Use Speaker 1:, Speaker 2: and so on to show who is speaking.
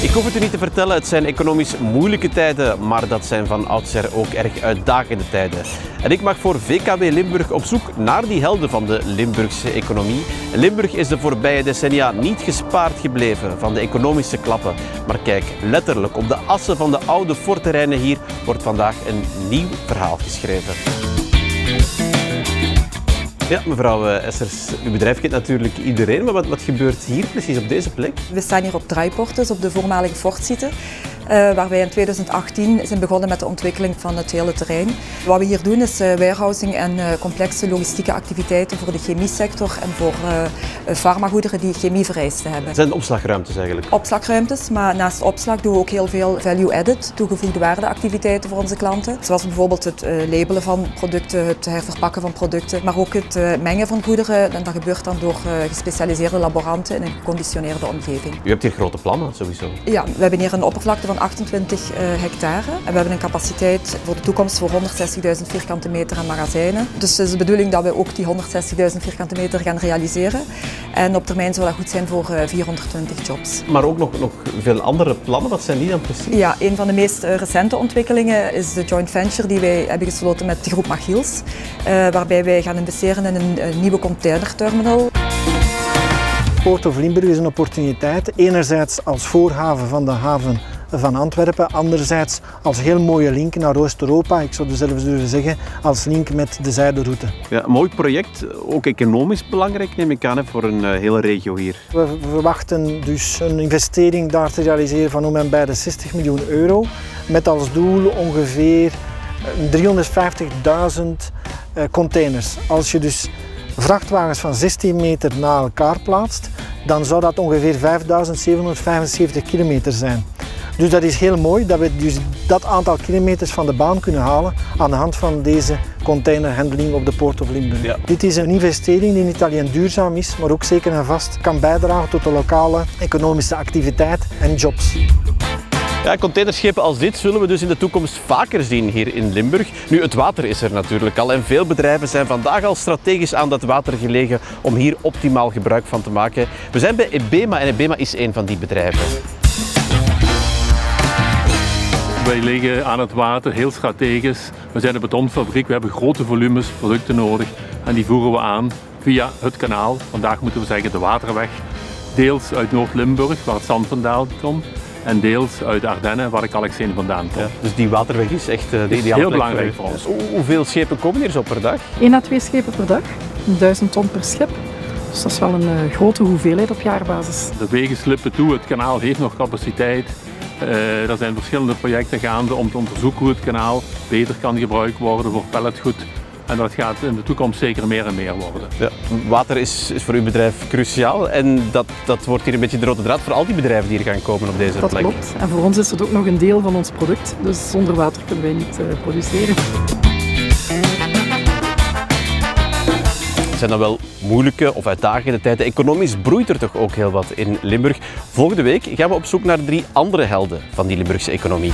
Speaker 1: Ik hoef het u niet te vertellen, het zijn economisch moeilijke tijden, maar dat zijn van oudsher ook erg uitdagende tijden. En ik mag voor VKB Limburg op zoek naar die helden van de Limburgse economie. Limburg is de voorbije decennia niet gespaard gebleven van de economische klappen. Maar kijk, letterlijk op de assen van de oude fortterreinen hier wordt vandaag een nieuw verhaal geschreven. Ja, mevrouw Essers, uw bedrijf kent natuurlijk iedereen, maar wat gebeurt hier precies op deze plek?
Speaker 2: We staan hier op Draaiportes, op de voormalige Fortsite, waar wij in 2018 zijn begonnen met de ontwikkeling van het hele terrein. Wat we hier doen is warehousing en complexe logistieke activiteiten voor de chemiesector en voor farmagoederen die chemievereisten hebben.
Speaker 1: Het zijn opslagruimtes eigenlijk?
Speaker 2: Opslagruimtes, maar naast opslag doen we ook heel veel value-added, toegevoegde waardeactiviteiten voor onze klanten. Zoals bijvoorbeeld het labelen van producten, het herverpakken van producten, maar ook het mengen van goederen. En dat gebeurt dan door gespecialiseerde laboranten in een geconditioneerde omgeving.
Speaker 1: U hebt hier grote plannen sowieso? Ja,
Speaker 2: we hebben hier een oppervlakte van 28 hectare. En we hebben een capaciteit voor de toekomst voor 160.000 vierkante meter aan magazijnen. Dus het is de bedoeling dat we ook die 160.000 vierkante meter gaan realiseren. En op termijn zal dat goed zijn voor 420 jobs.
Speaker 1: Maar ook nog veel andere plannen, wat zijn die dan precies?
Speaker 2: Ja, een van de meest recente ontwikkelingen is de joint venture die wij hebben gesloten met de groep Magiels. Waarbij wij gaan investeren in een nieuwe containerterminal.
Speaker 3: Port of Limburg is een opportuniteit, enerzijds als voorhaven van de haven van Antwerpen, anderzijds als heel mooie link naar Oost-Europa, ik zou zelfs durven zeggen, als link met de zijderoute.
Speaker 1: Ja, een mooi project, ook economisch belangrijk neem ik aan voor een hele regio hier.
Speaker 3: We verwachten dus een investering daar te realiseren van om en bij de 60 miljoen euro, met als doel ongeveer 350.000 containers. Als je dus vrachtwagens van 16 meter na elkaar plaatst, dan zou dat ongeveer 5.775 kilometer zijn. Dus dat is heel mooi dat we dus dat aantal kilometers van de baan kunnen halen aan de hand van deze containerhandling op de Port of Limburg. Ja. Dit is een investering die niet alleen duurzaam is, maar ook zeker en vast kan bijdragen tot de lokale economische activiteit en jobs.
Speaker 1: Ja, containerschepen als dit zullen we dus in de toekomst vaker zien hier in Limburg. Nu, het water is er natuurlijk al en veel bedrijven zijn vandaag al strategisch aan dat water gelegen om hier optimaal gebruik van te maken. We zijn bij Ebema en Ebema is een van die bedrijven.
Speaker 4: Wij liggen aan het water, heel strategisch. We zijn een betonfabriek, we hebben grote volumes producten nodig en die voeren we aan via het kanaal. Vandaag moeten we zeggen de Waterweg. Deels uit Noord-Limburg, waar het zand vandaan komt. En deels uit de Ardennen, waar de kalksteen vandaan komt.
Speaker 1: Ja, dus die waterweg is echt de ideale
Speaker 4: heel belangrijk voor ons.
Speaker 1: Hoeveel schepen komen hier zo per dag?
Speaker 5: 1 à 2 schepen per dag, 1000 ton per schip. Dus dat is wel een grote hoeveelheid op jaarbasis.
Speaker 4: De wegen slippen toe, het kanaal heeft nog capaciteit. Er zijn verschillende projecten gaande om te onderzoeken hoe het kanaal beter kan gebruikt worden voor pelletgoed. En dat gaat in de toekomst zeker meer en meer worden.
Speaker 1: Ja, water is voor uw bedrijf cruciaal en dat wordt hier een beetje de rode draad voor al die bedrijven die hier gaan komen op deze plek.
Speaker 5: Dat klopt. En voor ons is het ook nog een deel van ons product, dus zonder water kunnen wij niet produceren.
Speaker 1: Het zijn dan wel moeilijke of uitdagende tijden. Economisch broeit er toch ook heel wat in Limburg. Volgende week gaan we op zoek naar 3 andere helden van die Limburgse economie.